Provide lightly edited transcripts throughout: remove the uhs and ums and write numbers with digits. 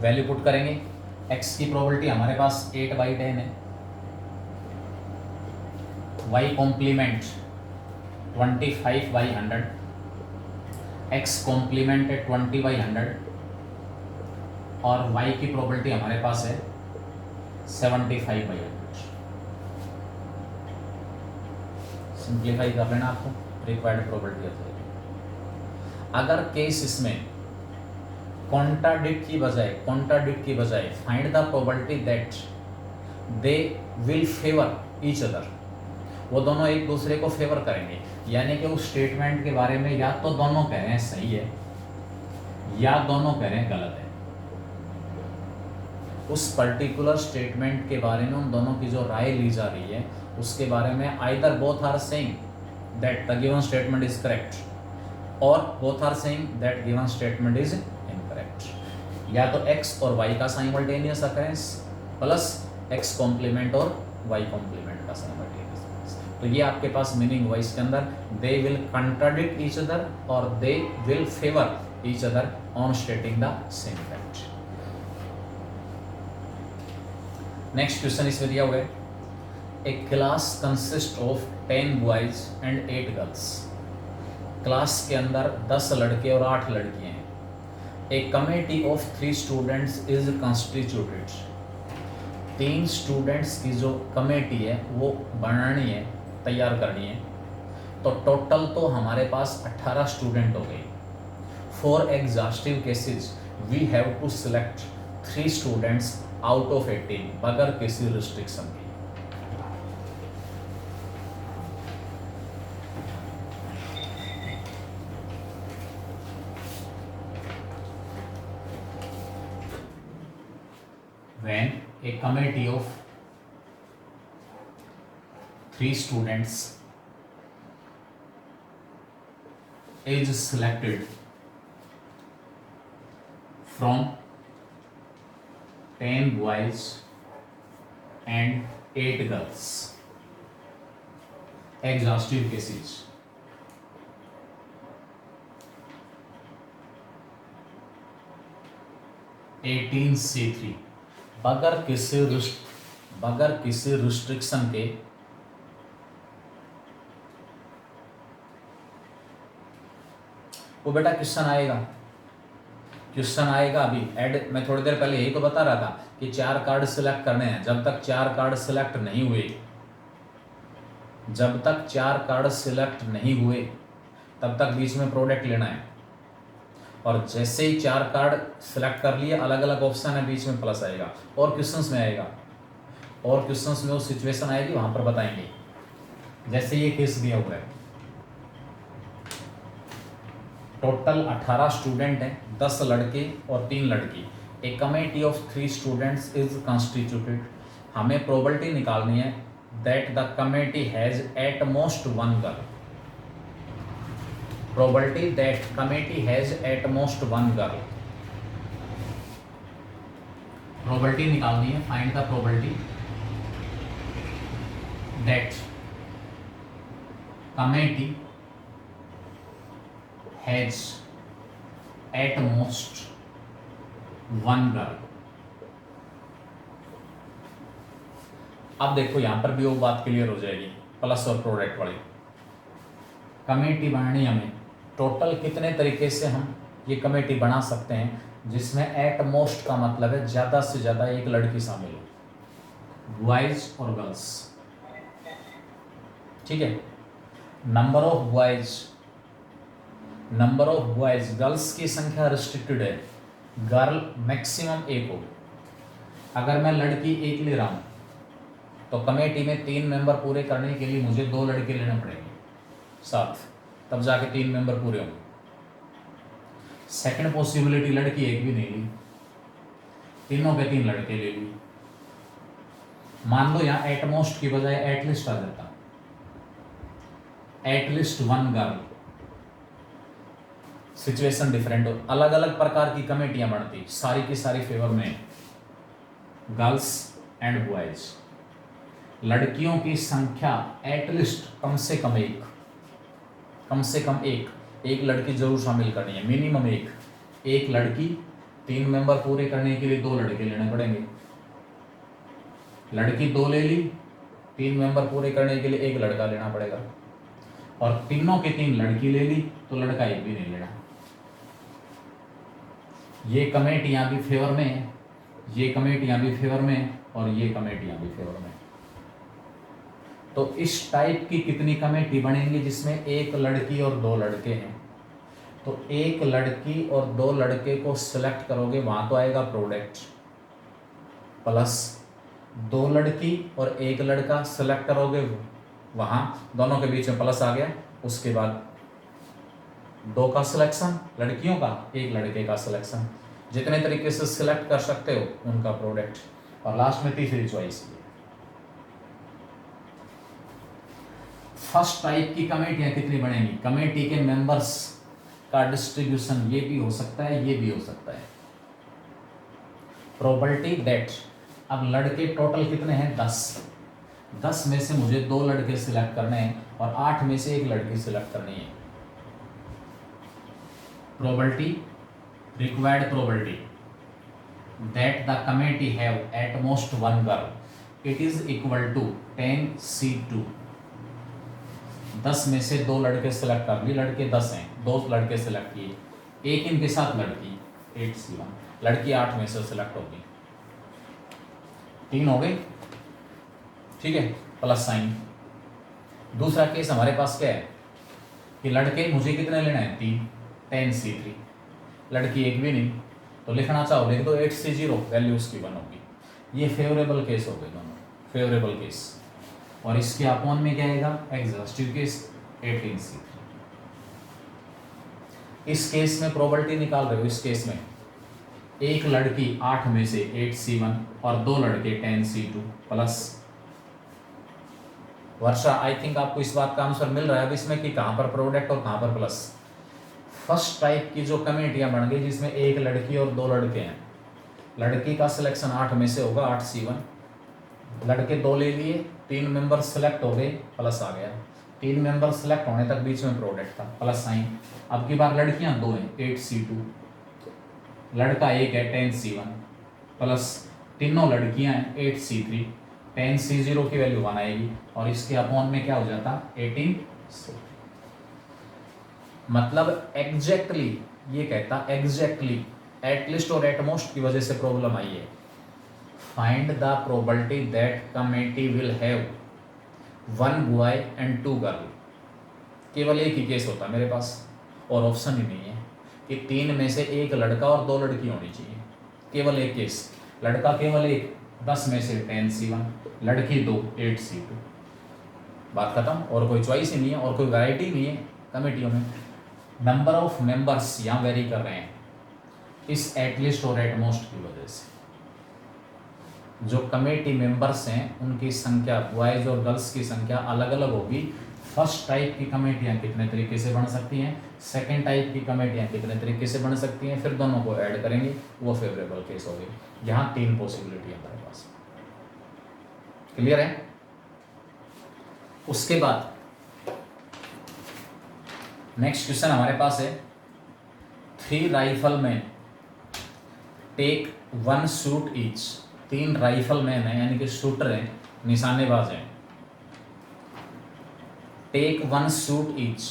Value put करेंगे। x की probability हमारे पास 8/10 है, y कॉम्प्लीमेंट 25/100, x कॉम्प्लीमेंट है 20/100 और y की प्रोबेबिलिटी हमारे पास है 75/100। सिंप्लीफाई कर लेना आपको, रिक्वायर्ड प्रोबेबिलिटी होती है। अगर केस इसमें कॉन्ट्राडिक्ट की बजाय find the probability that they will favour each other, वो दोनों एक दूसरे को फेवर करेंगे, यानी कि उस स्टेटमेंट के बारे में या तो दोनों कह रहे हैं सही है या दोनों कह रहे हैं गलत है। उस पर्टिकुलर स्टेटमेंट के बारे में उन दोनों की जो राय ली जा रही है उसके बारे में either both are saying that the given statement is correct और both are saying that given statement is incorrect, या तो x और y का simultaneous occurrence plus x complement और y कॉम्प्लीमेंट का साइमल्टेनियस अकरेंस। तो ये आपके पास मीनिंग हुआ इसके अंदर, they will contradict each other और they will favour each other on stating the same fact. Next question इसमें दिया हुआ है, ए class consist of 10 boys and 8 girls. Class के अंदर 10 लड़के और 8 लड़कियां हैं। ए committee of 3 students is constituted. 3 students की जो कमेटी है वो बनानी है, तैयार करनी है। तो टोटल तो हमारे पास 18 स्टूडेंट हो गए। For exhaustive cases we have to select 3 students out of 18 बगैर किसी रिस्ट्रिक्शन के। When a committee of 3 students is selected from 10 boys and 8 girls, exhaustive cases, (18C3) बगैर किसी रिस्ट्रिक्शन के वो बेटा क्वेश्चन आएगा अभी ऐड। मैं थोड़ी देर पहले यही तो बता रहा था कि 4 कार्ड सिलेक्ट करने हैं। जब तक 4 कार्ड सिलेक्ट नहीं हुए तब तक बीच में प्रोडक्ट लेना है, और जैसे ही 4 कार्ड सिलेक्ट कर लिए, अलग अलग ऑप्शन है, बीच में प्लस आएगा और क्वेश्चंस में आएगा, और क्वेश्चंस में वो सिचुएशन आएगी, वहां पर बताएंगे। जैसे ये केस दिया हुआ है, टोटल 18 स्टूडेंट हैं, 10 लड़के और 3 लड़की। ए committee of 3 students is constituted. हमें प्रोबेबिलिटी निकालनी है that the committee has eight most 1 girl. Probability that committee has at most 1 girl. Probability निकालनी है, find the probability that committee has at most 1 girl. अब देखो यहां पर भी वो बात क्लियर हो जाएगी, प्लस और प्रोडक्ट वाली। कमेटी बनानी हमें, टोटल कितने तरीके से हम ये कमेटी बना सकते हैं, जिसमें एट मोस्ट का मतलब है ज़्यादा से ज़्यादा एक लड़की शामिल हो, बॉयज और गर्ल्स। ठीक है, नंबर ऑफ बॉयज, गर्ल्स की संख्या रिस्ट्रिक्टेड है, गर्ल मैक्सिमम 1 हो। अगर मैं लड़की 1 ले रहा हूँ तो कमेटी में 3 मेंबर पूरे करने के लिए मुझे 2 लड़के लेने पड़ेंगे साथ, तब जाके 3 मेंबर पूरे होंगे। सेकंड पॉसिबिलिटी, लड़की 1 भी नहीं ली, तीनों के 3 लड़के ले ली। मान लो यहाँ एटमोस्ट की बजाय एटलिस्ट आ जाता, एटलिस्ट 1 गर्ल। सिचुएशन डिफरेंट हो, अलग अलग प्रकार की कमेटियां बनती, सारी की सारी फेवर में गर्ल्स एंड बॉयज। लड़कियों की संख्या एटलिस्ट कम से कम एक, एक लड़की जरूर शामिल करनी है, मिनिमम एक लड़की। 3 मेंबर पूरे करने के लिए 2 लड़के लेने पड़ेंगे। लड़की 2 ले ली, 3 मेंबर पूरे करने के लिए 1 लड़का लेना पड़ेगा। और तीनों के 3 लड़की ले ली तो लड़का 1 भी नहीं लेना। ये कमेटियां भी फेवर में है, ये कमेटियां भी फेवर में है, और ये कमेटियां भी फेवर में। तो इस टाइप की कितनी कमेटी बनेंगी जिसमें 1 लड़की और 2 लड़के हैं? तो 1 लड़की और 2 लड़के को सिलेक्ट करोगे, वहां तो आएगा प्रोडक्ट, प्लस 2 लड़की और 1 लड़का सिलेक्ट करोगे, वहां दोनों के बीच में प्लस आ गया। उसके बाद 2 का सिलेक्शन लड़कियों का, 1 लड़के का सिलेक्शन, जितने तरीके से सिलेक्ट कर सकते हो उनका प्रोडक्ट, और लास्ट में तीसरी चॉइस। फर्स्ट टाइप की कमेटियां कितनी बनेंगी? कमेटी के मेंबर्स का डिस्ट्रीब्यूशन ये भी हो सकता है, ये भी हो सकता है। प्रोबेबिलिटी दैट, अब लड़के टोटल कितने हैं? 10 में से मुझे 2 लड़के सिलेक्ट करने हैं और 8 में से 1 लड़की सिलेक्ट करनी है। Probability, required probability that the committee have at most 1 girl, it is equal to 10C2। 10 में से 2 लड़के सिलेक्ट कर लिए, लड़के 10 हैं, 2 लड़के सिलेक्ट किए, 1 इनके साथ लड़की, 8C1, लड़की 8 में से सिलेक्ट होगी, 3 हो गए, ठीक है, प्लस साइन। दूसरा केस हमारे पास क्या है कि लड़के मुझे कितने लेना है? 3, 10C3, लड़की 1 भी नहीं, तो लिखना चाहो लिख दो 8C0, वैल्यू उसकी 1 होगी। ये फेवरेबल केस हो गए दोनों, फेवरेबल केस। और इसके अपॉन में क्या आएगा? Exhaustive case 18C3। इस केस में प्रोबेबिलिटी निकाल रहे हो, इस केस में 1 लड़की 8 में से 8C1 और 2 लड़के 10C2 plus. Varsha, I think आपको इस बात का आंसर मिल रहा है अब इसमें कि कहां पर प्रोडक्ट और कहां पर प्लस। फर्स्ट टाइप की जो कमेटियां बन गई जिसमें 1 लड़की और 2 लड़के हैं, लड़की का सिलेक्शन 8 में से होगा, 8C1, लड़के 2 ले लिए, 3 मेंबर सिलेक्ट हो गए, प्लस आ गया। 3 मेंबर सिलेक्ट होने तक बीच में प्रोडक्ट था, प्लस साइन। अब की बार लड़कियां 2 हैं, 8C2, लड़का 1 है, 10C1, प्लस तीनों लड़कियां हैं, 8C3, 10C0 की वैल्यू 1 आएगी, और इसके अपॉन में क्या हो जाता? 18C। मतलब एग्जैक्टली ये कहता, एग्जैक्टली, एटलीस्ट और एटमोस्ट की वजह से प्रॉब्लम आई है। Find the probability that committee will have 1 boy and 2 girl. केवल एक ही केस होता है मेरे पास, और ऑप्शन ही नहीं है कि 3 में से 1 लड़का और 2 लड़की होनी चाहिए। केवल एक केस, लड़का केवल 1, 10 में से 10C1, लड़की 2, 8C2, बात खत्म। और कोई चॉइस ही नहीं है, और कोई वैरायटी नहीं है कमेटियों में। नंबर ऑफ मेंबर्स यहाँ वेरी कर रहे हैं इस एटलीस्ट और एटमोस्ट की वजह से। जो कमेटी मेंबर्स हैं उनकी संख्या, बॉयज और गर्ल्स की संख्या अलग अलग होगी। फर्स्ट टाइप की कमेटियां कितने तरीके से बन सकती हैं, सेकंड टाइप की कमेटियां कितने तरीके से बन सकती हैं, फिर दोनों को ऐड करेंगे, वो फेवरेबल केस हो गई। यहाँ 3 पॉसिबिलिटी है हमारे पास, क्लियर है। उसके बाद नेक्स्ट क्वेश्चन हमारे पास है, 3 rifleman take 1 shoot each. 3 rifleman हैं, यानी कि शूटर हैं, निशानेबाज हैं, टेक 1 शूट ईच।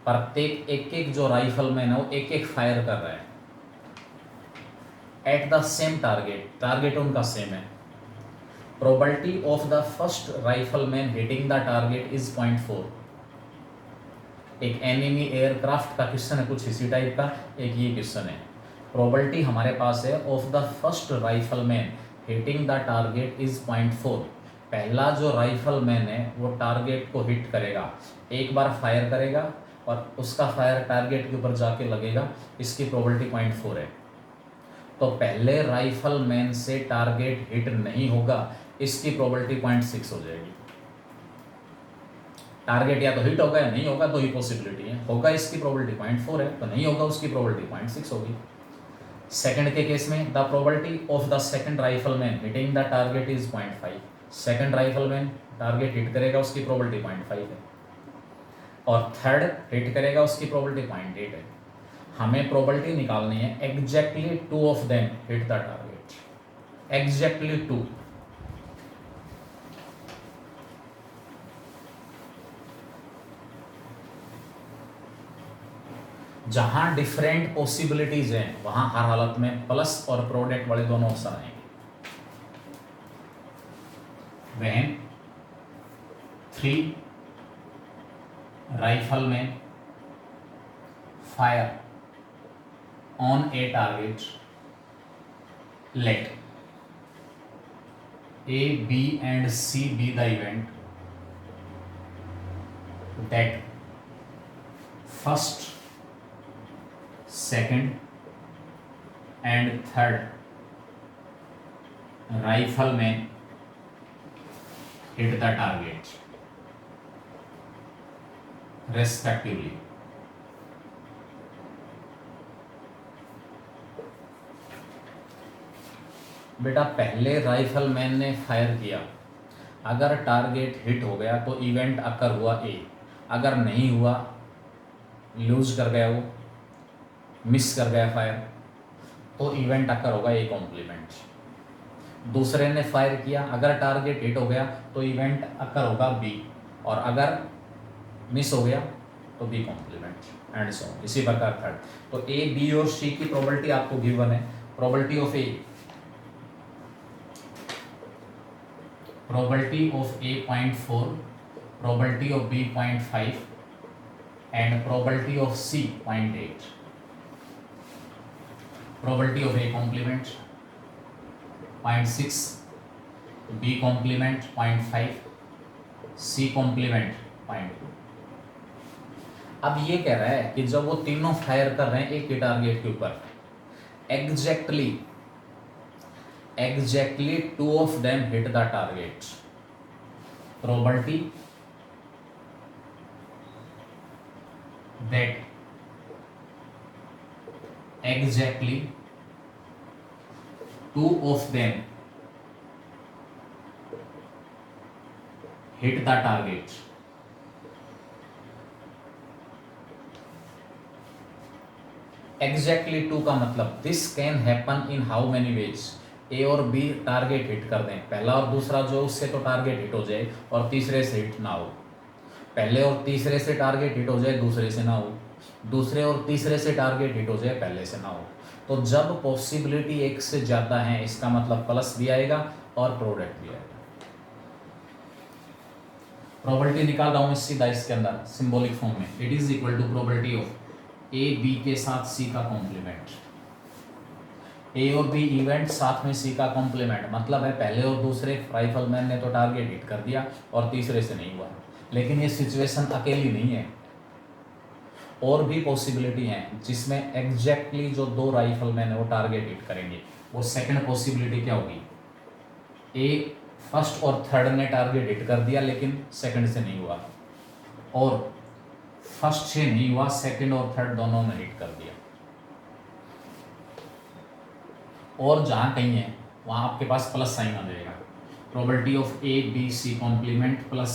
प्रत्येक एक जो राइफलमैन है वो एक फायर कर रहा है at the same target, target उनका सेम है। Probability of the first rifleman hitting the target is 0.4। एक एनिमी एयरक्राफ्ट का क्वेश्चन है कुछ इसी टाइप का, एक ये क्वेश्चन है। प्रोबेबिलिटी हमारे पास है of the first rifleman hitting the target is 0.4। पहला जो राइफलमैन है वो टारगेट को हिट करेगा, एक बार फायर करेगा और उसका फायर टारगेट के ऊपर जाके लगेगा, इसकी प्रोबेबिलिटी 0.4 है। तो पहले राइफलमैन से टारगेट हिट नहीं होगा, इसकी प्रोबेबिलिटी 0.6 हो जाएगी। टारगेट या तो हिट होगा या नहीं होगा, दो ही पॉसिबिलिटी है। होगा इसकी प्रोबेबिलिटी 0.4 है, तो नहीं होगा उसकी प्रोबेबिलिटी 0.6 होगी। सेकंड के केस में the probability of the second rifleman hitting the target is 0.5। Second rifleman target hit करेगा, उसकी प्रोबेबिलिटी 0.5 है। और थर्ड हिट करेगा, उसकी प्रोबेबिलिटी 0.8 है। हमें प्रोबेबिलिटी निकालनी है exactly 2 of them hit the target, exactly 2। जहां डिफरेंट पॉसिबिलिटीज हैं वहां हर हालत में प्लस और प्रोडक्ट वाले दोनों ऑप्शन आएंगे। वह 3 राइफल में fire on a target, let A, B and C be the event that first, second and third riflemen hit the target respectively. बेटा पहले राइफलमैन ने फायर किया, अगर टारगेट हिट हो गया तो इवेंट अकर हुआ ए, अगर नहीं हुआ लूज कर गया, वो मिस कर गया फायर, तो इवेंट अकर होगा ए कॉम्प्लीमेंट। दूसरे ने फायर किया, अगर टारगेट हिट हो गया तो इवेंट अकर होगा बी, और अगर मिस हो गया तो बी कॉम्प्लीमेंट एंड सो। इसी प्रकार थर्ड। तो ए, बी और सी की प्रोबेबिलिटी आपको गिवन है। Probability of A, probability of A 0.4, probability of B 0.5 and probability of C 0.8. Probability of A complement 0.6, B complement 0.5, C complement 0.2। अब ये कह रहा है कि जब वो तीनों फायर कर रहे हैं एक ही टारगेट के ऊपर, exactly 2 of them hit the target, probability that exactly 2 of them hit the target exactly 2 का मतलब this can happen in how many ways। ए और बी टारगेट हिट कर दें, पहला और दूसरा जो उससे तो टारगेट हिट हो जाए और तीसरे से हिट ना हो, पहले और तीसरे से टारगेट हिट हो जाए दूसरे से ना हो, दूसरे और तीसरे से टारगेट हिट हो जाए पहले से ना हो। तो जब पॉसिबिलिटी एक से ज़्यादा है इसका मतलब प्लस भी आएगा और प्रोडक्ट भी आएगा। प्रोबेबिलिटी निकाल रहा हूँ मैं सीधा इसके अंदर सिंबॉलिक फॉर्म में। It is equal to probability of A B के साथ सी का कॉम्प्लीमेंट, ए और बी इवेंट साथ में सी का कॉम्प्लीमेंट, मतलब है पहले और दूसरे राइफलमैन ने तो टारगेट हिट कर दिया और तीसरे से नहीं हुआ। लेकिन ये सिचुएशन अकेली नहीं है, और भी पॉसिबिलिटी हैं जिसमें एग्जैक्टली जो 2 राइफलमैन है वो टारगेट हिट करेंगे। वो सेकंड पॉसिबिलिटी क्या होगी, ए फर्स्ट और थर्ड ने टारगेट हिट कर दिया लेकिन सेकंड से नहीं हुआ, और फर्स्ट से नहीं हुआ सेकंड और थर्ड दोनों ने हिट कर दिया। और जहाँ कहीं है वहाँ आपके पास प्लस साइन आ जाएगा। Probability of A B C complement plus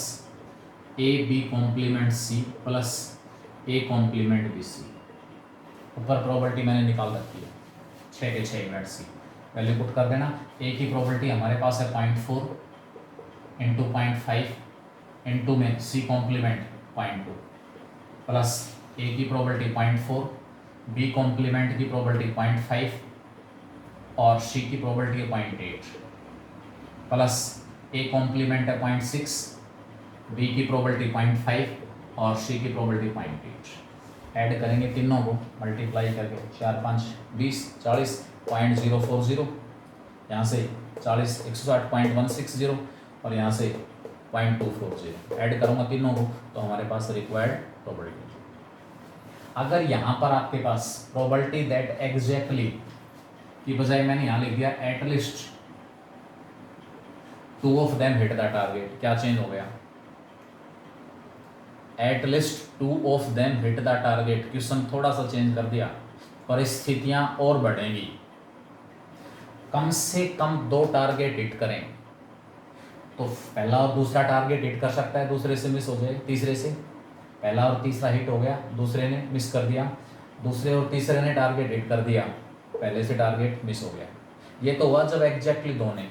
A B complement C plus A complement B C. ऊपर प्रोबेबिलिटी मैंने निकाल रखी है 6 के 6 इवेंट सी, वैल्यू पुट कर देना। ए की प्रोबेबिलिटी हमारे पास है 0.4 इंटू 0.5 इंटू में सी कॉम्प्लीमेंट 0.2 प्लस ए की प्रोबेबिलिटी 0.4, बी कॉम्प्लीमेंट की प्रोबेबिलिटी 0.5 और सी की प्रोबेबिलिटी है 0.8 प्लस ए कॉम्प्लीमेंट है 0.6, बी की प्रोबेबिलिटी 0.5 और सी की प्रोबेबिलिटी 0.8। ऐड करेंगे तीनों को मल्टीप्लाई करके 4 5 20 40 0.040, यहाँ से 40 160.160 और यहाँ से 0.240। ऐड करूँगा तीनों को तो हमारे पास रिक्वायर्ड प्रोबेबिलिटी। अगर यहाँ पर आपके पास प्रोबेबिलिटी दैट एग्जैक्टली की बजाय मैंने यहाँ लिख दिया at least 2 of them hit the target, क्या चेंज हो गया, at least 2 of them hit the target. Question थोड़ा सा चेंज कर दिया, परिस्थितियां और बढ़ेंगी। कम से कम 2 टारगेट हिट करें तो पहला और दूसरा टारगेट हिट कर सकता है, दूसरे से मिस हो जाए तीसरे से, पहला और तीसरा हिट हो गया, दूसरे ने मिस कर दिया, दूसरे और तीसरे ने टारगेट हिट कर दिया, पहले से टारगेट मिस हो गया। ये तो हुआ जब एग्जैक्टली दो ने,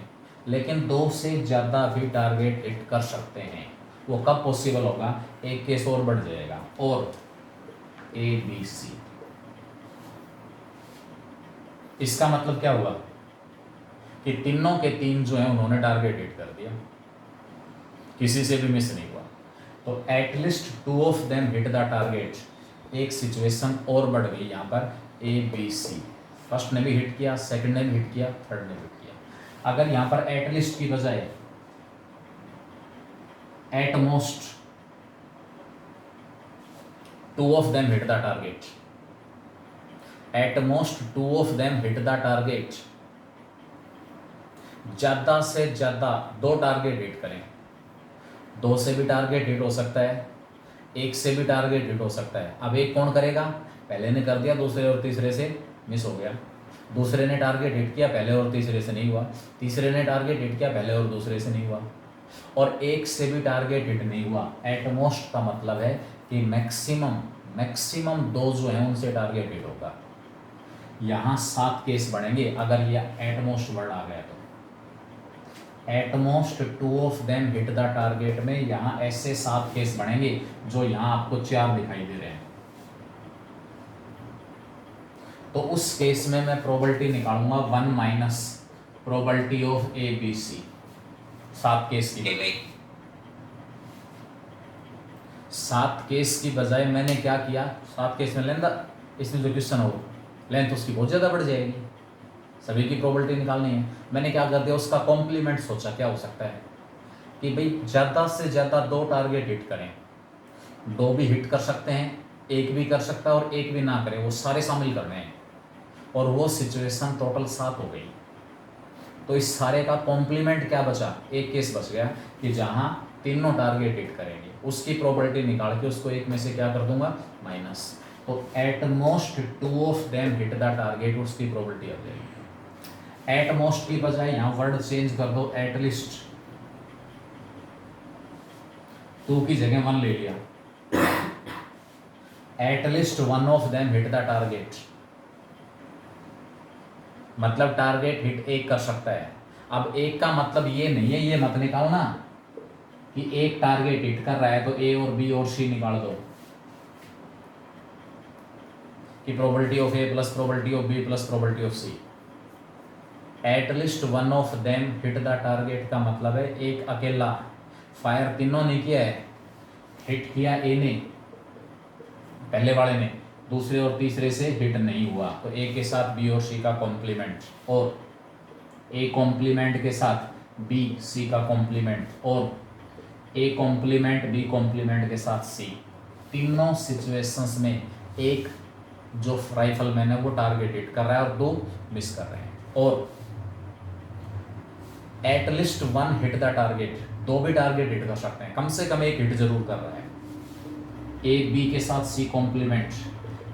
लेकिन दो से ज़्यादा भी टारगेट हिट कर सकते हैं। वो कब पॉसिबल होगा? एक केस और बढ़ जाएगा, और ABC। इसका मतलब क्या हुआ कि तीनों के तीन जो है उन्होंने टारगेट हिट कर दिया, किसी से भी मिस नहीं हुआ। तो at least 2 of them hit the target. एक सिचुएशन और बढ़ गई यहाँ पर, ABC। फर्स्ट ने भी हिट किया, सेकंड ने भी हिट किया, थर्ड ने भी हिट किया। अगर यहाँ पर एटलीस्ट की बजाय at most 2 of them hit the target, at most 2 of them hit the target, ज्यादा से ज्यादा 2 टारगेट हिट करें। 2 से भी टारगेट हिट हो सकता है, 1 से भी टारगेट हिट हो सकता है। अब एक कौन करेगा? पहले ने कर दिया, दूसरे और तीसरे से मिस हो गया, दूसरे ने टारगेट हिट किया, पहले और तीसरे से नहीं हुआ, तीसरे ने टारगेट हिट किया, पहले और दूसरे से नहीं हुआ, और 1 से भी टारगेट हिट नहीं हुआ। एटमोस्ट का मतलब है कि मैक्सिमम 2 जो है उनसे टारगेट हिट होगा। यहाँ 7 केस बढ़ेंगे अगर यह एटमोस्ट वर्ड आ गया तो। At most 2 of them hit the target में यहाँ ऐसे 7 केस बढ़ेंगे, जो यहाँ आपको 4 दिखाई दे रहे हैं। तो उस केस में मैं प्रोबेबिलिटी निकालूंगा 1 minus probability of ABC। 7 case की बजाय 7 केस की बजाय मैंने क्या किया? 7 केस में लेंथ, इसमें जो क्वेश्चन हो लेंथ उसकी बहुत ज़्यादा बढ़ जाएगी, सभी की प्रोबेबिलिटी निकालनी है। मैंने क्या कर दिया? उसका कॉम्प्लीमेंट सोचा। क्या हो सकता है कि भाई ज़्यादा से ज़्यादा 2 टारगेट हिट करें। 2 भी हिट कर सकते हैं, 1 भी कर सकता है, और 1 भी ना करें, वो सारे शामिल करने हैं, और वो सिचुएशन टोटल 7 हो गई। तो इस सारे का कॉम्प्लीमेंट क्या बचा? एक केस बच गया कि जहाँ तीनों टारगेट हिट करेंगे, उसकी प्रोबेबिलिटी निकाल के उसको 1 में से क्या कर दूंगा? माइनस। तो at most 2 of them hit the target, उसकी प्रोबेबिलिटी आ जाएगी। एट मोस्ट की बजाय यहाँ वर्ड चेंज कर दो, एटलीस्ट। 2 की जगह 1 ले लिया, at least 1 of them hit the target, मतलब टारगेट हिट 1 कर सकता है। अब 1 का मतलब ये नहीं है, ये मत निकालना कि 1 टारगेट हिट कर रहा है तो A और B और C निकाल दो, कि probability of A plus probability of B plus probability of C। At least 1 of them hit the target का मतलब है एक अकेला फायर तीनों ने किया है, हिट किया A ने, पहले वाले ने, दूसरे और तीसरे से हिट नहीं हुआ, तो A के साथ B और C का कॉम्प्लीमेंट, और A कॉम्प्लीमेंट के साथ B C का कॉम्प्लीमेंट, और A कॉम्प्लीमेंट B कॉम्प्लीमेंट के साथ C। तीनों सिचुएशंस में एक जो राइफलमैन है वो टारगेट हिट कर रहा है और 2 मिस कर रहे हैं, और एटलीस्ट 1 हिट द टारगेट, 2 भी टारगेट हिट कर सकते हैं, कम से कम 1 हिट जरूर कर रहा है। A B के साथ C कॉम्प्लीमेंट,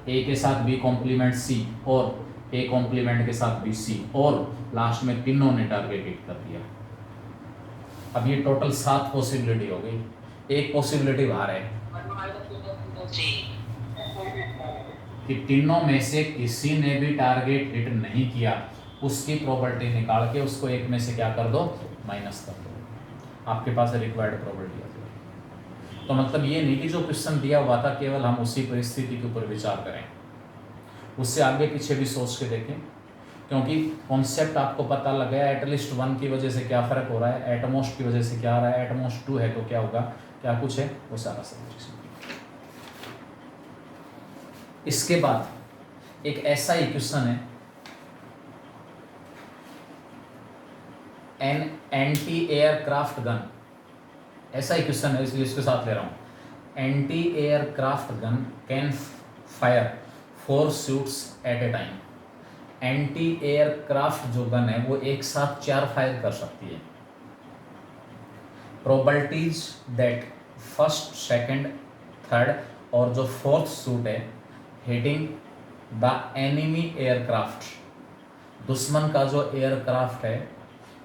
A के साथ B कॉम्प्लीमेंट C, और A कॉम्प्लीमेंट के साथ B C, और लास्ट में तीनों ने टारगेट हिट कर दिया। अब ये टोटल 7 पॉसिबिलिटी हो गई, एक पॉसिबिलिटी बाहर है कि तीनों में से किसी ने भी टारगेट हिट नहीं किया, उसकी प्रोबेबिलिटी निकाल के उसको 1 में से क्या कर दो? माइनस कर दो, आपके पास रिक्वायर्ड प्रोबेबिलिटी आ जाएगी। तो मतलब ये नहीं कि जो क्वेश्चन दिया हुआ था केवल हम उसी परिस्थिति के ऊपर विचार करें, उससे आगे पीछे भी सोच के देखें, क्योंकि कॉन्सेप्ट आपको पता लग गया। एटलीस्ट 1 की वजह से क्या फ़र्क हो रहा है, एटमोस्ट की वजह से क्या आ रहा है, एटमोस्ट 2 है तो क्या होगा, क्या कुछ है, वो सारा समझ। इसके बाद एक ऐसा ही क्वेश्चन है, एन एंटी एयरक्राफ्ट गन, ऐसा ही क्वेश्चन है इसलिए इसके साथ ले रहा हूं। Anti aircraft gun can fire 4 shoots at a time. Anti aircraft जो गन है वो एक साथ 4 फायर कर सकती है। Probabilities that first, second, third और जो 4th शूट है हिटिंग द एनिमी एयरक्राफ्ट, दुश्मन का जो एयरक्राफ्ट है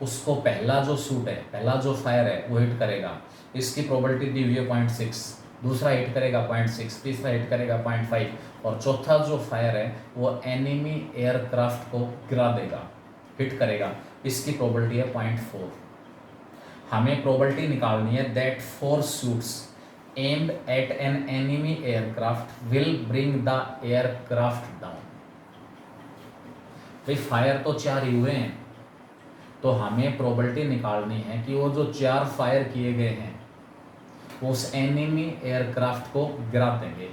उसको पहला जो शूट है, पहला जो फायर है वो हिट करेगा। इसकी प्रोबेबिलिटी दी हुई है 0.6। दूसरा हिट करेगा 0.6, तीसरा हिट करेगा 0.5 और चौथा जो फायर है वो एनिमी एयरक्राफ्ट को गिरा देगा, हिट करेगा। इसकी प्रोबेबिलिटी है 0.4। हमें प्रोबेबिलिटी निकालनी है that 4 shoots aimed at an enemy aircraft will bring the aircraft down. भाई फायर तो 4 ही हुए हैं, तो हमें प्रोबेबिलिटी निकालनी है कि वो जो 4 फायर किए गए हैं वो उस एनिमी एयरक्राफ्ट को गिरा देंगे,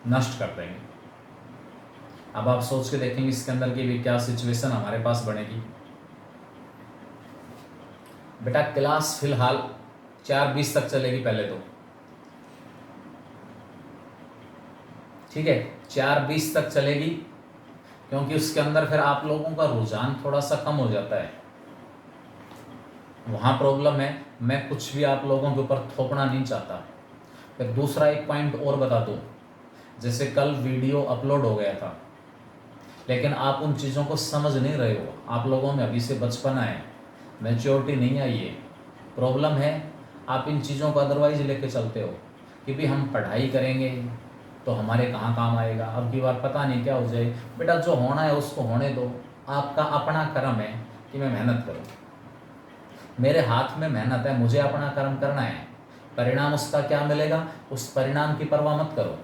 नष्ट कर देंगे। अब आप सोच के देखेंगे इसके अंदर की भी क्या सिचुएशन हमारे पास बनेगी। बेटा क्लास फिलहाल 4:20 तक चलेगी पहले तो, ठीक है, 4:20 तक चलेगी, क्योंकि उसके अंदर फिर आप लोगों का रुझान थोड़ा सा कम हो जाता है। वहाँ प्रॉब्लम है, मैं कुछ भी आप लोगों के ऊपर थोपना नहीं चाहता। फिर दूसरा एक पॉइंट और बता दूँ, जैसे कल वीडियो अपलोड हो गया था लेकिन आप उन चीज़ों को समझ नहीं रहे हो। आप लोगों में अभी से बचपना है, मैच्योरिटी नहीं आई है। प्रॉब्लम है आप इन चीज़ों को अदरवाइज लेके चलते हो कि भी हम पढ़ाई करेंगे तो हमारे कहाँ काम आएगा, अब की बार पता नहीं क्या हो जाए। बेटा जो होना है उसको होने दो, आपका अपना कर्म है कि मैं मेहनत करूँ। मेरे हाथ में मेहनत है, मुझे अपना कर्म करना है, परिणाम उसका क्या मिलेगा उस परिणाम की परवाह मत करो।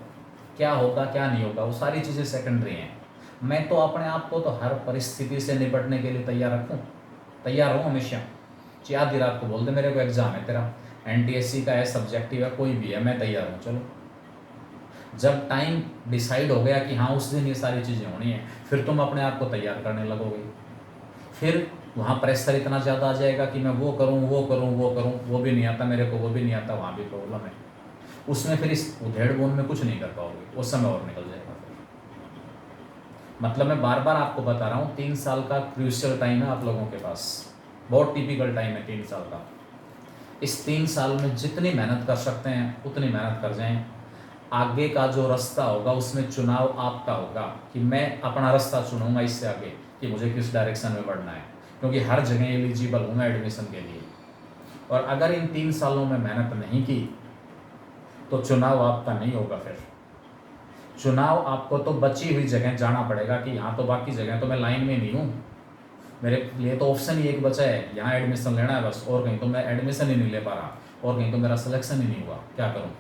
क्या होगा क्या नहीं होगा वो सारी चीज़ें सेकेंडरी हैं। मैं तो अपने आप को तो हर परिस्थिति से निपटने के लिए तैयार हूँ हमेशा। आधी रात को बोल दे मेरे को एग्ज़ाम है तेरा, NTSC का है, सब्जेक्टिव है, कोई भी है, मैं तैयार हूँ। चलो जब टाइम डिसाइड हो गया कि हाँ उस दिन ये सारी चीज़ें होनी है, फिर तुम अपने आप को तैयार करने लगोगे। फिर वहाँ प्रेशर इतना ज़्यादा आ जाएगा कि मैं वो करूँ वो भी नहीं आता मेरे को, वो भी नहीं आता, वहाँ भी प्रॉब्लम है। उसमें फिर इस उधेड़-बुन में कुछ नहीं कर पाओगे, उस समय और निकल जाएगा। मतलब मैं बार बार आपको बता रहा हूँ 3 साल का क्रूशियल टाइम है आप लोगों के पास, बहुत टिपिकल टाइम है 3 साल का। इस 3 साल में जितनी मेहनत कर सकते हैं उतनी मेहनत कर जाएं। आगे का जो रास्ता होगा उसमें चुनाव आपका होगा कि मैं अपना रास्ता चुनूंगा इससे आगे कि मुझे किस डायरेक्शन में बढ़ना है, क्योंकि हर जगह एलिजिबल हूँ मैं एडमिशन के लिए। और अगर इन 3 सालों में मेहनत नहीं की तो चुनाव आपका नहीं होगा। फिर चुनाव आपको तो बची हुई जगह जाना पड़ेगा कि यहाँ तो बाकी जगह तो मैं लाइन में नहीं हूँ, मेरे लिए तो ऑप्शन ही एक बचा है, यहाँ एडमिशन लेना है बस, और कहीं तो मैं एडमिशन ही नहीं ले पा रहा, और कहीं तो मेरा सिलेक्शन ही नहीं हुआ, क्या करूँ।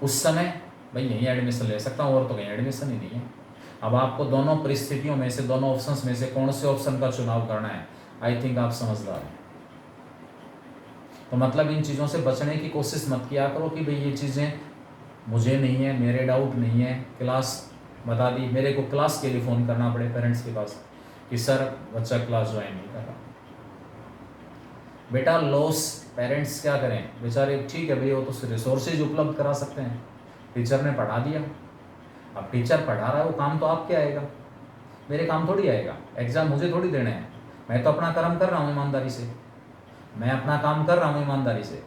उस समय भाई यहीं एडमिशन ले सकता हूँ और तो कहीं एडमिशन ही नहीं है। अब आपको दोनों परिस्थितियों में से, दोनों ऑप्शंस में से कौन से ऑप्शन का चुनाव करना है, आई थिंक आप समझदार हैं। तो मतलब इन चीज़ों से बचने की कोशिश मत किया करो कि भाई ये चीज़ें मुझे नहीं है, मेरे डाउट नहीं है, क्लास बता दी, मेरे को क्लास के लिए फ़ोन करना पड़े पेरेंट्स के पास कि सर बच्चा क्लास ज्वाइन नहीं कर रहा। बेटा लॉस पेरेंट्स क्या करें बेचारे, ठीक है भाई वो तो रिसोर्सेज उपलब्ध करा सकते हैं, टीचर ने पढ़ा दिया, अब टीचर पढ़ा रहा है वो काम तो आपके आएगा, मेरे काम थोड़ी आएगा, एग्ज़ाम मुझे थोड़ी देने हैं। मैं तो अपना कर्म कर रहा हूँ ईमानदारी से, मैं अपना काम कर रहा हूँ ईमानदारी से।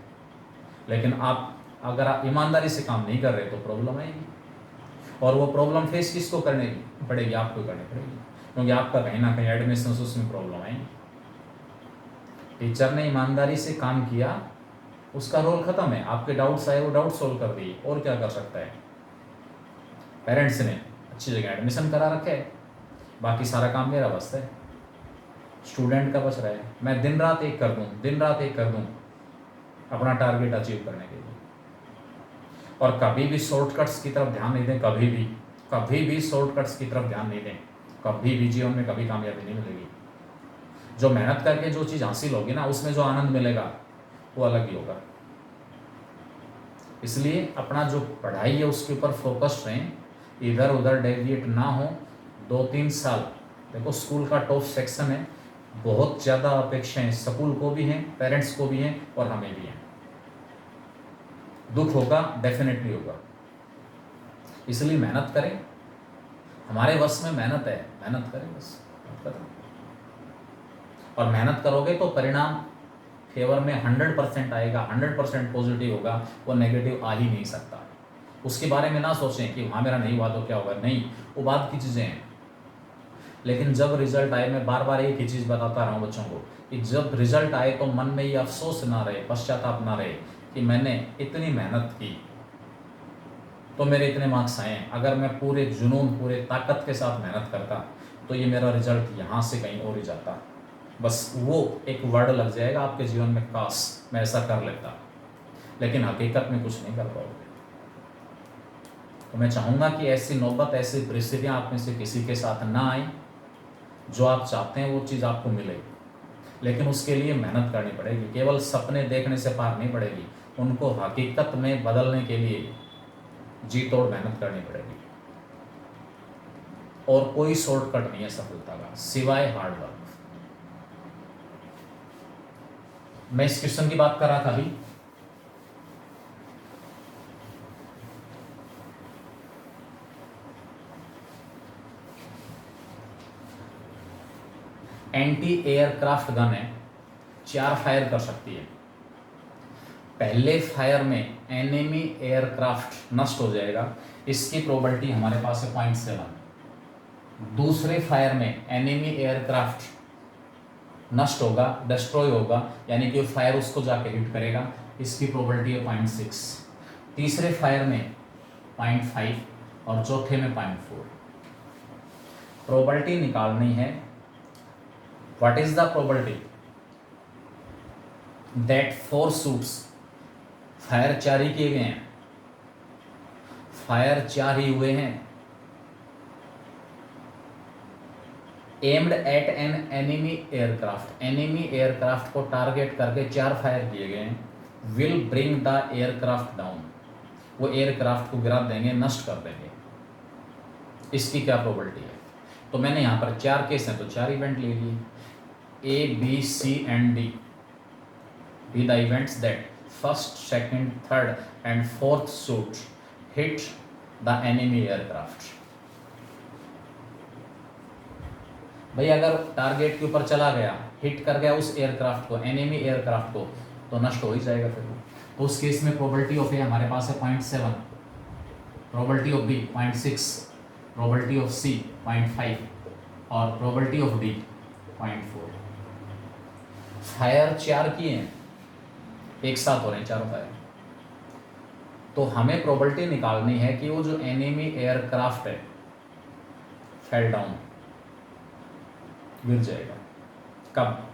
लेकिन आप अगर आप ईमानदारी से काम नहीं कर रहे तो प्रॉब्लम आएगी, और वो प्रॉब्लम फेस किसको करने पड़ेगी, आपको करनी पड़ेगी, क्योंकि आपका कहीं ना कहीं एडमिशन उसमें प्रॉब्लम आएगी। टीचर ने ईमानदारी से काम किया, उसका रोल खत्म है, आपके डाउट्स आए वो डाउट सोल्व कर दिए, और क्या कर सकता है। पेरेंट्स ने अच्छी जगह एडमिशन करा रखे है, बाकी सारा काम मेरा बस है, स्टूडेंट का बच रहा है। मैं दिन रात एक कर दूं अपना टारगेट अचीव करने के लिए। और कभी भी शॉर्टकट्स की तरफ ध्यान नहीं दें, कभी भी शॉर्टकट्स की तरफ ध्यान नहीं दें, कभी भी जीवन में कभी कामयाबी नहीं मिलेगी। जो मेहनत करके जो चीज़ हासिल होगी ना, उसमें जो आनंद मिलेगा वो अलग ही होगा। इसलिए अपना जो पढ़ाई है उसके ऊपर फोकस्ड रहें, इधर उधर डेविएट ना हो। 2-3 साल देखो स्कूल का टॉप सेक्शन है, बहुत ज़्यादा अपेक्षाएं स्कूल को भी हैं, पेरेंट्स को भी हैं और हमें भी हैं। दुख होगा, डेफिनेटली होगा, इसलिए मेहनत करें, हमारे वश में मेहनत है, मेहनत करें बस, और मेहनत करोगे तो परिणाम फेवर में 100% आएगा, 100% पॉजिटिव होगा, वो नेगेटिव आ ही नहीं सकता। उसके बारे में ना सोचें कि वहाँ मेरा नहीं हुआ तो क्या होगा, नहीं, वो बात की चीज़ें हैं। लेकिन जब रिजल्ट आए, मैं बार बार एक ही चीज़ बताता रहा हूँ बच्चों को कि जब रिजल्ट आए तो मन में ये अफसोस ना रहे, पश्चाताप ना रहे कि मैंने इतनी मेहनत की तो मेरे इतने मार्क्स आए हैं, अगर मैं पूरे जुनून पूरे ताकत के साथ मेहनत करता तो ये मेरा रिजल्ट यहाँ से कहीं और ही जाता। बस वो एक वर्ड लग जाएगा आपके जीवन में, काश मैं ऐसा कर लेता, लेकिन हकीकत में कुछ नहीं कर पाओगे। तो मैं चाहूँगा कि ऐसी नौबत, ऐसी परिस्थितियाँ आप में से किसी के साथ ना आए। जो आप चाहते हैं वो चीज़ आपको मिले, लेकिन उसके लिए मेहनत करनी पड़ेगी। केवल सपने देखने से पार नहीं पड़ेगी, उनको हकीकत में बदलने के लिए जी तोड़ मेहनत करनी पड़ेगी। और कोई शॉर्टकट नहीं है सफलता का सिवाय हार्ड वर्क। मैं इस क्वेश्चन की बात कर रहा था अभी। एंटी एयरक्राफ्ट गन है, 4 फायर कर सकती है। पहले फायर में एनिमी एयरक्राफ्ट नष्ट हो जाएगा, इसकी प्रोबेबिलिटी हमारे पास है 0.7। दूसरे फायर में एनिमी एयरक्राफ्ट नष्ट होगा, डिस्ट्रॉय होगा, यानी कि फायर उसको जाके हिट करेगा, इसकी प्रोबेबिलिटी है 0.6। तीसरे फायर में 0.5 और चौथे में 0.4। प्रोबेबिलिटी निकालनी है। What is the probability that 4 shoots, fire 4 ही किए गए हैं, फायर 4 ही हुए हैं, aimed at an enemy aircraft, enemy aircraft को टारगेट करके 4 फायर किए गए हैं, will bring the aircraft down, वो एयरक्राफ्ट को गिरा देंगे, नष्ट कर देंगे। इसकी क्या प्रोबेबिलिटी है? तो मैंने यहाँ पर 4 केस हैं तो 4 इवेंट ले लिए, A B C and D be the events that first, second, third and fourth shoot hit the enemy aircraft. भाई अगर टारगेट के ऊपर चला गया, हिट कर गया उस एयरक्राफ्ट को, एनिमी एयरक्राफ्ट को, तो नष्ट हो ही जाएगा फिर वो। तो उस केस में प्रोबेबिलिटी ऑफ ए हमारे पास है 0.7, probability of B 0.6, probability of C 0.5 और प्रोबेबिलिटी ऑफ डी 0.4। फायर 4 किए हैं, एक साथ हो रहे हैं 4 फायर। तो हमें प्रोबेबिलिटी निकालनी है कि वो जो एनिमी एयरक्राफ्ट है फेल डाउन, गिर जाएगा। कब?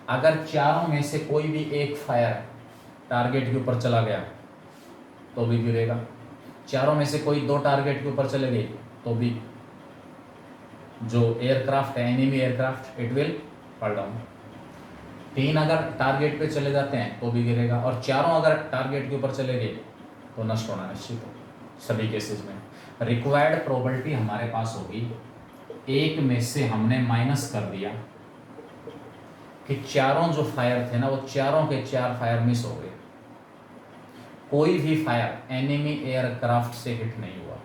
अगर चारों में से कोई भी एक फायर टारगेट के ऊपर चला गया तो भी गिरेगा, चारों में से कोई 2 टारगेट के ऊपर चले गए तो भी जो एयरक्राफ्ट है enemy aircraft it will fall down. 3 अगर टारगेट पे चले जाते हैं तो भी गिरेगा, और चारों अगर टारगेट के ऊपर चले गए तो नष्ट होना निश्चित हो। सभी केसेस में रिक्वायर्ड प्रोबेबिलिटी हमारे पास होगी, एक में से हमने माइनस कर दिया कि चारों जो फायर थे ना वो चारों के 4 फायर मिस हो गए, कोई भी फायर एनिमी एयरक्राफ्ट से हिट नहीं हुआ।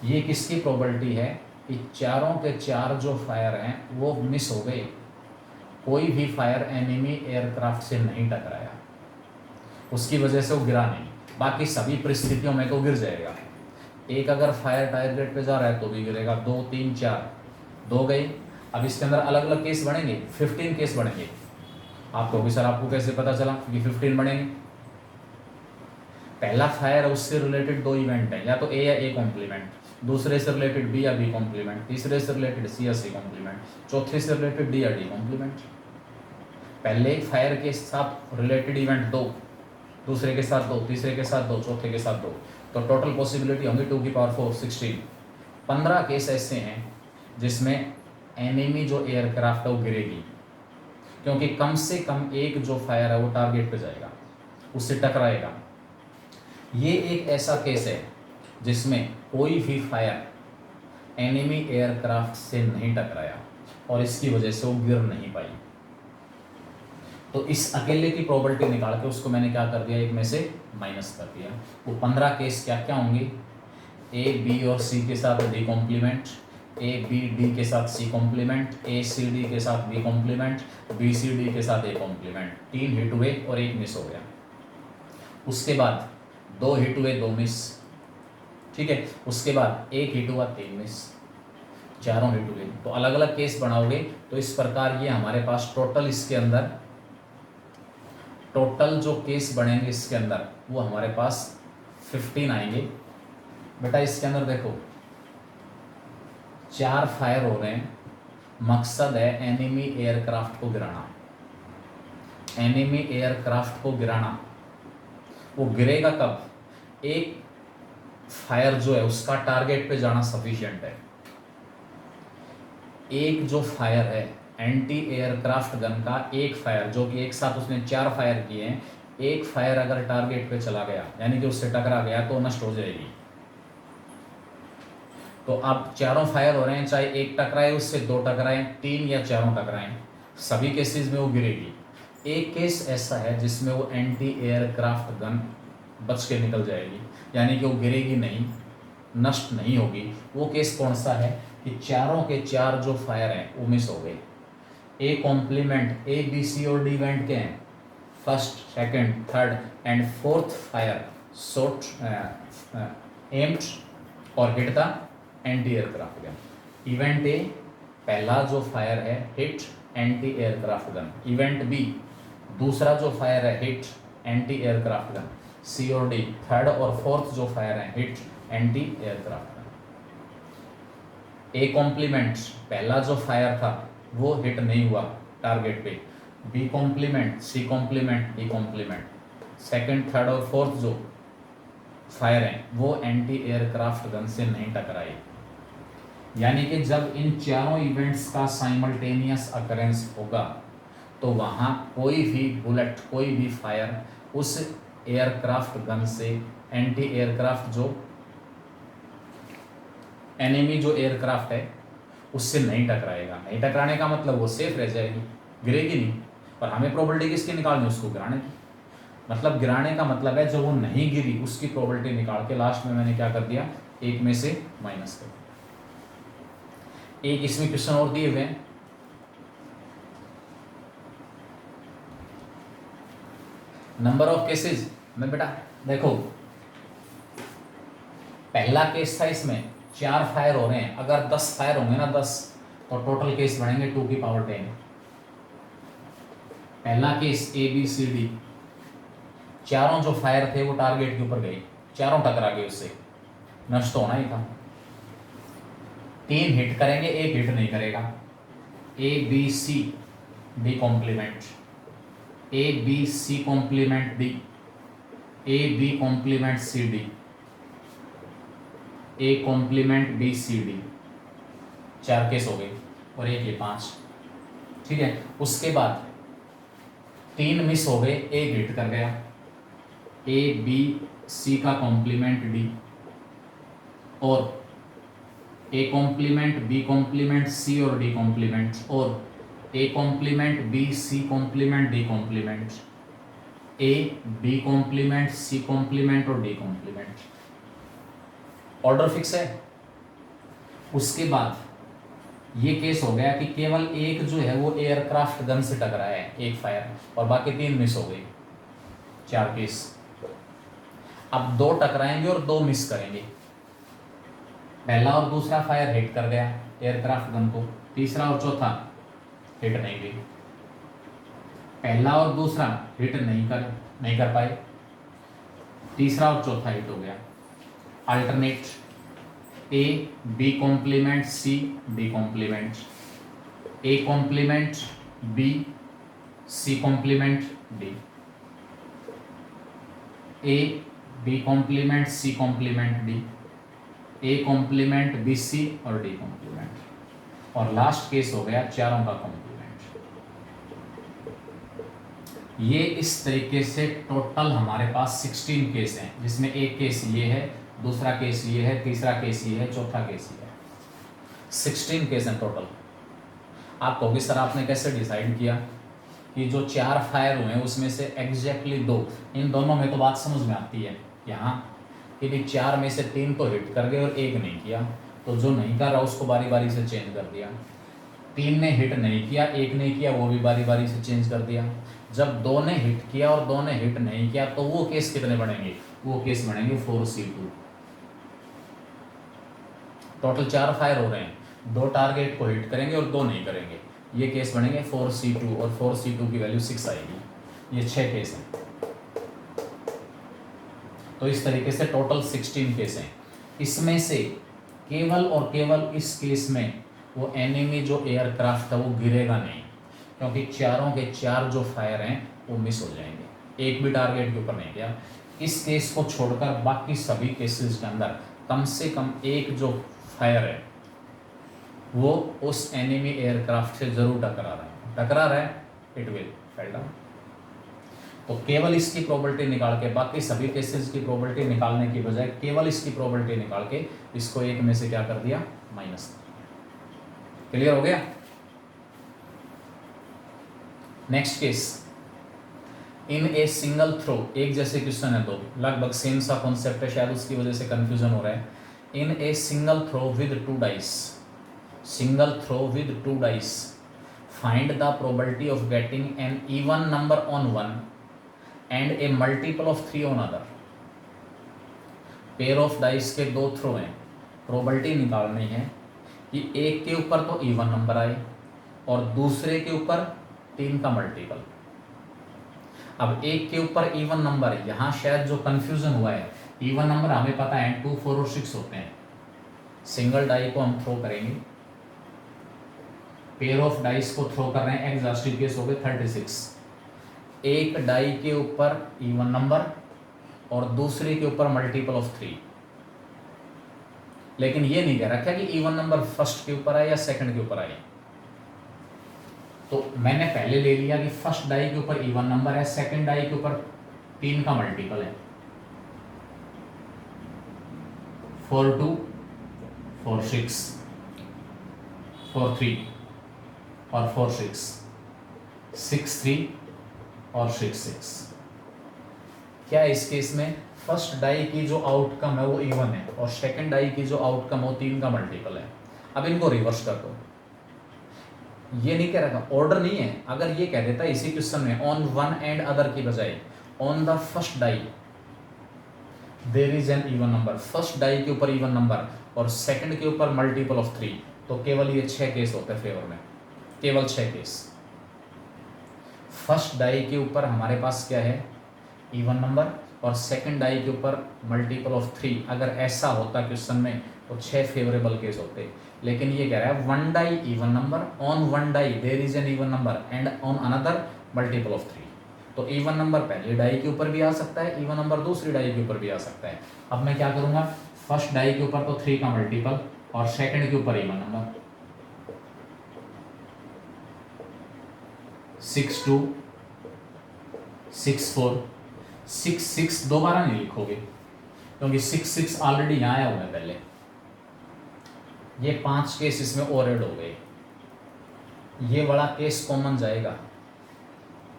ये किसकी प्रोबेबिलिटी है कि चारों के 4 जो फायर हैं वो मिस हो गए, कोई भी फायर एनिमी एयरक्राफ्ट से नहीं टकराया, उसकी वजह से वो गिरा नहीं। बाकी सभी परिस्थितियों में तो गिर जाएगा। एक अगर फायर टारगेट पे जा रहा है तो भी गिरेगा, 2 3 4 2 गए। अब इसके अंदर अलग अलग केस बढ़ेंगे, 15 केस बढ़ेंगे। आपको भी सर आपको कैसे पता चला कि 15 बढ़ेंगे? पहला फायर उससे रिलेटेड 2 इवेंट है, या तो ए या ए कॉम्प्लीमेंट, दूसरे से रिलेटेड बी या बी कॉम्प्लीमेंट, तीसरे से रिलेटेड सी या सी कॉम्प्लीमेंट, चौथे से रिलेटेड डी या डी कॉम्प्लीमेंट। पहले फायर के साथ रिलेटेड इवेंट 2, दूसरे के साथ 2, तीसरे के साथ 2, चौथे के साथ 2, तो टोटल पॉसिबिलिटी होंगी 2 की पावर 4 16। 15 केस ऐसे हैं जिसमें एनिमी जो एयरक्राफ्ट है वो गिरेगी, क्योंकि कम से कम एक जो फायर है वो टारगेट पे जाएगा, उससे टकराएगा। ये एक ऐसा केस है जिसमें कोई भी फायर एनिमी एयरक्राफ्ट से नहीं टकराया और इसकी वजह से वो गिर नहीं पाई। तो इस अकेले की प्रोबेबिलिटी निकाल के उसको मैंने क्या कर दिया, एक में से माइनस कर दिया। वो 15 केस क्या क्या होंगे? ए बी और सी के साथ D complement, A B D के साथ C complement, A C D के साथ B complement, B C D के साथ ए कॉम्प्लीमेंट। 3 हिट हुए और 1 मिस हो गया। उसके बाद 2 हिट हुए 2 मिस, ठीक है। उसके बाद 1 हिट हुआ 3 मिस, चारों हिट हुए। तो अलग अलग केस बनाओगे तो इस प्रकार ये हमारे पास टोटल इसके अंदर टोटल जो केस बनेंगे इसके अंदर वो हमारे पास 15 आएंगे। बेटा इसके अंदर देखो 4 फायर हो रहे हैं, मकसद है एनिमी एयरक्राफ्ट को गिराना। एनिमी एयरक्राफ्ट को गिराना, वो गिरेगा कब? एक फायर जो है उसका टारगेट पे जाना सफिशिएंट है। एक जो फायर है एंटी एयरक्राफ्ट गन का, एक फायर जो कि एक साथ उसने 4 फायर किए हैं, एक फायर अगर टारगेट पे चला गया यानी कि उससे टकरा गया तो नष्ट हो जाएगी। तो अब चारों फायर हो रहे हैं, चाहे एक टकराए उससे, 2 टकराए, 3 या चारों टकराए, सभी केसेस में वो गिरेगी। एक केस ऐसा है जिसमें वो एंटी एयरक्राफ्ट गन बच के निकल जाएगी, यानी कि वो गिरेगी नहीं, नष्ट नहीं होगी। वो केस कौन सा है कि चारों के 4 जो फायर हैं वो मिस हो गए। A complement A B C और डी इवेंट के हैं, first, second, third and fourth fire shot aimed और hit the anti aircraft gun. Event A पहला जो फायर है hit anti aircraft gun, event B दूसरा जो फायर है hit anti aircraft gun, C और डी थर्ड और फोर्थ जो फायर है hit anti aircraft gun. A complement पहला जो फायर था वो हिट नहीं हुआ टारगेट पे, B complement, C complement, D complement, second, third और फोर्थ जो फायर हैं वो एंटी एयरक्राफ्ट गन से नहीं टकराए। यानी कि जब इन चारों इवेंट्स का साइमल्टेनियस अकरेंस होगा तो वहाँ कोई भी बुलेट, कोई भी फायर उस एयरक्राफ्ट गन से एंटी एयरक्राफ्ट जो एनिमी जो एयरक्राफ्ट है उससे नहीं टकराएगा। नहीं टकराने का मतलब वो सेफ रह जाएगी, गिरेगी नहीं। पर हमें प्रोबेबिलिटी किसकी निकालनी, उसको गिराने की। मतलब गिराने का मतलब है जो वो नहीं गिरी उसकी प्रोबेबिलिटी निकाल के लास्ट में मैंने क्या कर दिया, एक में से माइनस कर दिया। एक इसमें क्वेश्चन और दिए हुए हैं, नंबर ऑफ केसेस में। बेटा देखो पहला केस था, इसमें 4 फायर हो रहे हैं, अगर 10 फायर होंगे ना 10, तो टोटल केस बनेंगे 2 की पावर 10। पहला case A B C D, चारों जो फायर थे वो टारगेट के ऊपर गए, चारों टकरा गए, उससे नष्ट तो होना ही था। 3 हिट करेंगे, एक हिट नहीं करेगा। A B C D complement, A B C complement D, A B complement C D, A complement B C D, 4 case हो गए और एक ये 5। ठीक है, उसके बाद 3 मिस हो गए, एक हिट कर गया, ए बी सी का कॉम्प्लीमेंट डी और A complement B complement C और डी कॉम्प्लीमेंट और A complement B C complement D complement, A B complement C complement और डी कॉम्प्लीमेंट। ऑर्डर फिक्स है। उसके बाद ये केस हो गया कि केवल एक जो है वो एयरक्राफ्ट गन से टकराया है, एक फायर, और बाकी 3 मिस हो गई, 4 केस। अब 2 टकराएंगे और 2 मिस करेंगे। पहला और दूसरा फायर हिट कर गया एयरक्राफ्ट गन को, तीसरा और चौथा हिट नहीं गई। पहला और दूसरा हिट नहीं कर पाए, तीसरा और चौथा हिट हो गया। Alternate A B complement C D complement, A complement B C complement D, A B complement C complement D, A complement B C और डी कॉम्प्लीमेंट, और लास्ट केस हो गया चारों का कॉम्प्लीमेंट। ये इस तरीके से टोटल हमारे पास 16 केस हैं, जिसमें एक केस ये है, दूसरा केस ये है, तीसरा केस ये है, चौथा केस ये है। 16 केस हैं टोटल। आप कहोगे सर आपने कैसे डिसाइड किया कि जो 4 फायर हुए हैं उसमें से एग्जैक्टली 2, इन दोनों में तो बात समझ में आती है यहाँ कि भी 4 में से 3 तो हिट कर गए और 1 नहीं किया, तो जो नहीं कर रहा उसको बारी बारी से चेंज कर दिया। 3 ने हिट नहीं किया, 1 ने किया, वो भी बारी बारी से चेंज कर दिया। जब 2 ने हिट किया और 2 ने हिट नहीं किया तो वो केस कितने बनेंगे, वो केस बनेंगे 4C2। टोटल 4 फायर हो रहे हैं, 2 टारगेट को हिट करेंगे और 2 नहीं करेंगे, ये केस बनेंगे 4C2 और 4C2 की वैल्यू 6 आएगी। ये 6 केस हैं। तो इस तरीके से टोटल 16 केस हैं। इसमें से केवल और केवल इस केस में वो एनिमी जो एयरक्राफ्ट है वो गिरेगा नहीं, क्योंकि चारों के चार जो फायर हैं वो मिस हो जाएंगे, एक भी टारगेट के ऊपर नहीं गया। इस केस को छोड़कर बाकी सभी केसेस के अंदर कम से कम एक जो फायर है वो उस एनिमी एयरक्राफ्ट से जरूर टकरा रहा है, इट विल फेल डाउन। तो केवल इसकी प्रोबेबिलिटी निकाल के, बाकी सभी केसेस की प्रोबेबिलिटी निकालने की बजाय केवल इसकी प्रोबेबिलिटी निकाल के इसको एक में से क्या कर दिया, माइनस। क्लियर हो गया? Next case, in a single throw, एक जैसे क्वेश्चन है दो, लगभग सेम सा कॉन्सेप्ट है, शायद उसकी वजह से कंफ्यूजन हो रहा है। In a single throw with 2 dice, single throw with 2 dice, find the probability of getting an even number on one and a multiple of 3 on other. Pair of dice के 2 throw हैं, probability निकालनी है कि एक के ऊपर तो even number आए और दूसरे के ऊपर 3 का मल्टीपल। अब एक के ऊपर इवन नंबर है, यहाँ शायद जो कंफ्यूजन हुआ है, इवन नंबर हमें पता है 2, 4 और 6 होते हैं। सिंगल डाई को हम थ्रो करेंगे, पेयर ऑफ डाइस को थ्रो कर रहे हैं, एग्जॉस्टिव केस हो गए 36। एक डाई के ऊपर इवन नंबर और दूसरे के ऊपर मल्टीपल ऑफ 3, लेकिन ये नहीं कह रखा कि इवन नंबर फर्स्ट के ऊपर आए या सेकंड के ऊपर आए। तो मैंने पहले ले लिया कि फर्स्ट डाई के ऊपर इवन नंबर है, सेकंड डाई के ऊपर 3 का मल्टीपल है, 4 2 4 6 4 3 और 4 6 6 3 और 6 6। क्या इस केस में फर्स्ट डाई की जो आउटकम है वो इवन है और सेकंड डाई की जो आउटकम है वो 3 का मल्टीपल है। अब इनको रिवर्स कर दो, ये नहीं कह रहा था, ऑर्डर नहीं है। अगर ये कह देता इसी क्वेश्चन में ऑन वन एंड अदर की बजाय on the first die there is an even number, first die के ऊपर इवन नंबर और सेकंड के ऊपर मल्टीपल ऑफ 3, तो केवल ये 6 केस होते हैं फेवर में, केवल 6 केस। फर्स्ट डाई के ऊपर हमारे पास क्या है, इवन नंबर और सेकंड डाई के ऊपर मल्टीपल ऑफ 3। अगर ऐसा होता क्वेश्चन में तो 6 फेवरेबल केस होते, लेकिन ये कह रहा है one die even number, on one die there is an even number and on another multiple of 3। तो इवन नंबर पहली डाई के ऊपर भी आ सकता है, इवन नंबर दूसरी डाई के ऊपर भी आ सकता है। अब मैं क्या करूंगा, फर्स्ट डाई के ऊपर तो 3 का मल्टीपल और सेकंड के ऊपर इवन नंबर, 6 2 6 4 6 6 दोबारा नहीं लिखोगे क्योंकि 6 6 ऑलरेडी यहाँ आया हुआ है पहले। ये 5 केस इसमें और ऐड हो गए, ये बड़ा केस कॉमन जाएगा।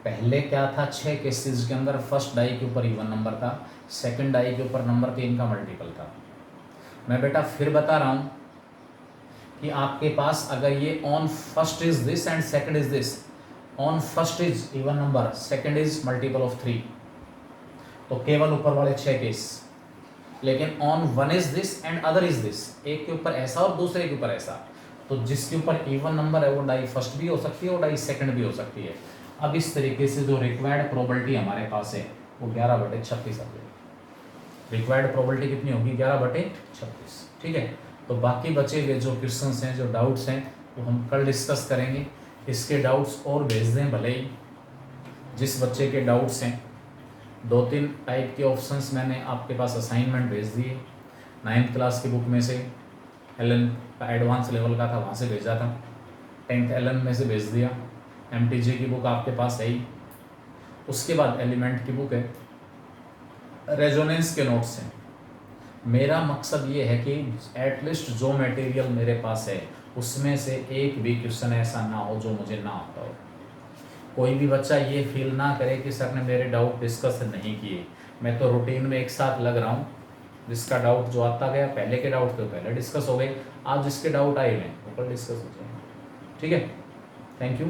पहले क्या था, 6 केसेस के अंदर फर्स्ट डाई के ऊपर इवन नंबर था, सेकंड डाई के ऊपर नंबर 3 का मल्टीपल था। मैं बेटा फिर बता रहा हूँ कि आपके पास अगर ये on first is this and second is this, on first is even number, second is multiple of 3, तो केवल ऊपर वाले 6 केस। लेकिन on one is this and other is this, एक के ऊपर ऐसा और दूसरे के ऊपर ऐसा, तो जिसके ऊपर इवन नंबर है वो डाई फर्स्ट भी हो सकती है और डाई सेकंड भी हो सकती है। अब इस तरीके से जो रिक्वायर्ड प्रोबेबिलिटी हमारे पास है वो 11/36 आ जाएगी। रिक्वायर्ड प्रोबेबिलिटी कितनी होगी, 11/36। ठीक है, तो बाकी बचे हुए जो क्वेश्चंस हैं, जो डाउट्स हैं, वो हम कल डिस्कस करेंगे। इसके डाउट्स और भेज दें भले ही, जिस बच्चे के डाउट्स हैं। 2-3 टाइप के ऑप्शंस मैंने आपके पास असाइनमेंट भेज दिए, 9th क्लास की बुक में से, एलन का एडवांस लेवल का था वहाँ से भेजा था, 10th एलन में से भेज दिया, MTJ की बुक आपके पास है ही, उसके बाद एलिमेंट की बुक है, रेजोनेंस के नोट्स हैं। मेरा मकसद ये है कि एटलीस्ट जो मटेरियल मेरे पास है उसमें से एक भी क्वेश्चन ऐसा ना हो जो मुझे ना आता हो। कोई भी बच्चा ये फील ना करे कि सर ने मेरे डाउट डिस्कस नहीं किए। मैं तो रूटीन में एक साथ लग रहा हूँ, जिसका डाउट जो आता गया, पहले के डाउट तो पहले डिस्कस हो गए, आज जिसके डाउट आए हुए वो कल डिस्कस हो जाएंगे। ठीक है, थैंक यू।